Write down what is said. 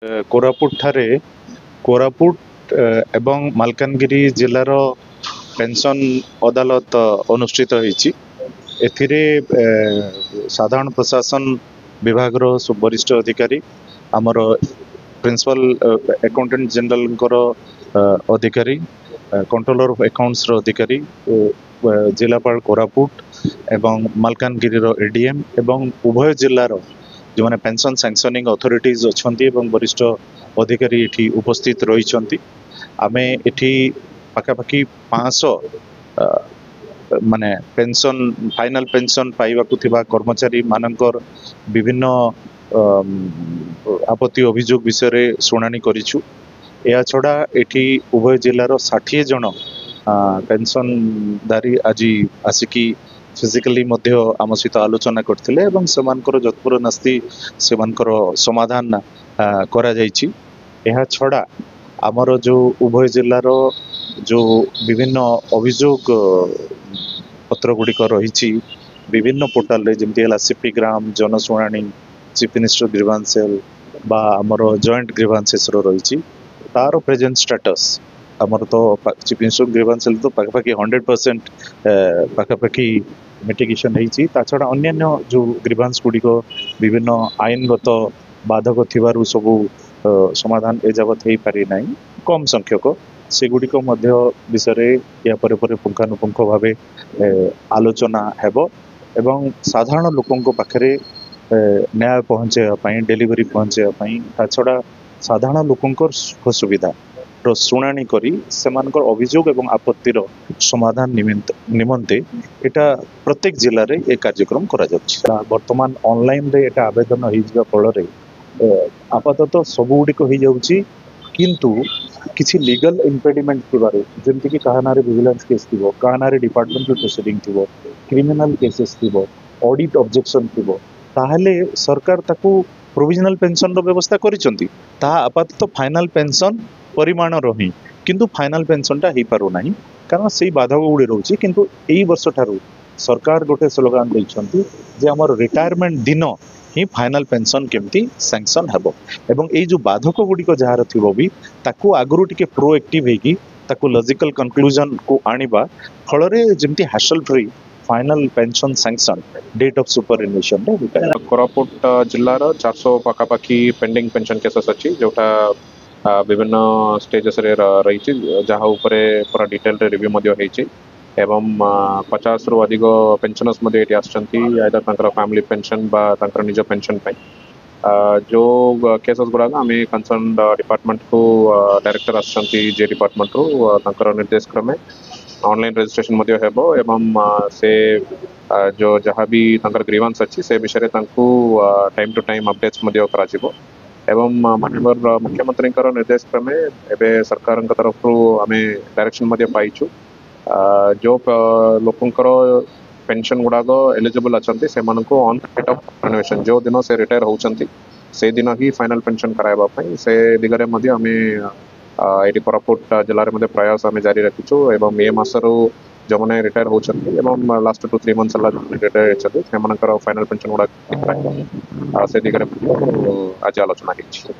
कोरापुट ठारे कोरापुट एवं मालकानगिरी जिलार पेंशन अदालत अनुष्ठित होईची। एथिरे साधारण प्रशासन विभाग रो वरिष्ठ अधिकारी आमर प्रिंसिपल अकाउंटेंट जनरल अधिकारी कंट्रोलर ऑफ अकाउंट्स रो अधिकारी जिलापाल कोरापुट एवं मालकानगिरी रो एडीएम एवं उभय जिलार जो मैंने पेंशन सैंक्शनिंग अथॉरिटीज अच्छा वरिष्ठ अधिकारी ये उपस्थित रही आमे एठी पाखापाखि 500 माने पेंशन फाइनल पेंशन पाइबाकु थिबा कर्मचारी मानकर विभिन्न आपत्ति अभियोग विषय रे शुणानी करिछु। या छड़ा एठी उभय जिलार 60 जन पेंशनधारी आज आसिकी फिजिकली मध्य आम सहित आलोचना करथिले एवं सेमानकर जतपुर नास्ती सेमानकर समाधान करा जायछि। एहा छड़ा आमर जो उभय जिलार जो विभिन्न अभियोग पत्र गुड़िक रही विभिन्न पोर्टाल रे जेमति हला सीपी ग्राम जनशुणाणी चीफ मिनिस्टर ग्रीवांस सेल बा आमर जॉइंट ग्रीवांसेस रो रही तार प्रेजेंट स्टेटस आमर तो चीफ मिनिस्टर ग्रीवांस सेल तो पाखापाखि 100% पाखापाखि मिटिगेशन होती। छड़ा अन्य जो ग्रीवांस गुड़िक विभिन्न आईनगत बाधक थिबारु सबु समाधान एजावत हो पारि ना कम संख्यक से गुड़िक विषय या पुंखानुपुंख भाव आलोचना हेब एवं साधारण लोकों पाखरे न्याय पहुँचाई डेलीवरी पहुँचाई छड़ा साधारण लोकों सुख सुविधा रो शुणाणी करी सेमानकर अभियोग एवं आपत्तिर समाधान निमंते एटा प्रत्येक जिले में ए कार्यक्रम करा जाउछि। वर्तमान ऑनलाइन रे एटा आवेदन हो जिबा फल रे आपातत सब गुड़िक हो जाउछि किंतु किसी लीगल इम्पेडिमेंट थिबारे जेमति कि काहानारे विजिलेंस केस थिबो काहानारे डिपार्टमेंटल प्रोसीडिंग थिबो क्रिमिनल केसेस थिबो ऑडिट ऑब्जेक्शन थिबो ताहले सरकार ताकू प्रोविजनल पेंशन रो व्यवस्था करिसंती ताहा आपातत फाइनल पेंशन परिमाण रही किंतु फाइनल पेंशनटा हो पार ना कारण से बाधक गुड़ी रोचे किंतु एई वर्ष ठारू सरकार गोटे स्लोगान देइछंती जे हमर रिटायरमेंट दिन ही फाइनल पेंशन केमती सैंक्शन हेबो एवं एई जो बाधक गुड़िक जार थिबो भी ताकू आगरु टिके प्रोएक्टिव हेकी ताकू लॉजिकल कंक्लूजन को आनिबा फल रे जेमती hassle free final pension sanction date of superannuation रे कोरापुट जिल्लार 400 पाखापाखि पेंडिंग पेंशन केसेस अछि जोटा विभिन्न स्टेजेस रे रही जहाँ उपरे पूरा डिटेल रे रिव्यू मध्य होईछि एवं 50 रु अधिक पेंशनर्स मध्य एटी आछंती आइदर तांकर फैमिली पेंशन बा तांकर निज पेंशन पई जो केसेस गुडा आमे कंसर्न डिपार्टमेंट को डायरेक्टर आछंती जे डिपार्टमेंट रो तांकर निर्देश क्रमे ऑनलाइन रजिस्ट्रेशन मध्य हेबो एवं से जो जहाँ भी तांकर ग्रीवांस अछि से विषय तांकू टाइम टू टाइम अपडेट्स मध्य करा जिवो एवं माननीय मुख्यमंत्री निर्देश क्रमे एबे सरकार तरफ आमे डायरेक्शन मध्य पाइछु जो लोकंकर पेंशन गुड़ाक एलिजिबल अच्छा से ऑन डेट ऑफ रिन्यूएशन जो दिन से रिटायर होचंती से दिन ही फाइनल पेंशन कराइबा पई से दिगरे मध्य आमे एटी कोरापुट जिल्ला रे प्रयास आमे जारी रखिछु एवं ए मासरो जो मैंने रिटायर होचंती एवं लास्ट 2-3 मंथ्स रिटायर होचंती सेमानकर फाइनल पेंशन गुड़ा से दिगरे आज आलोचना होइछि।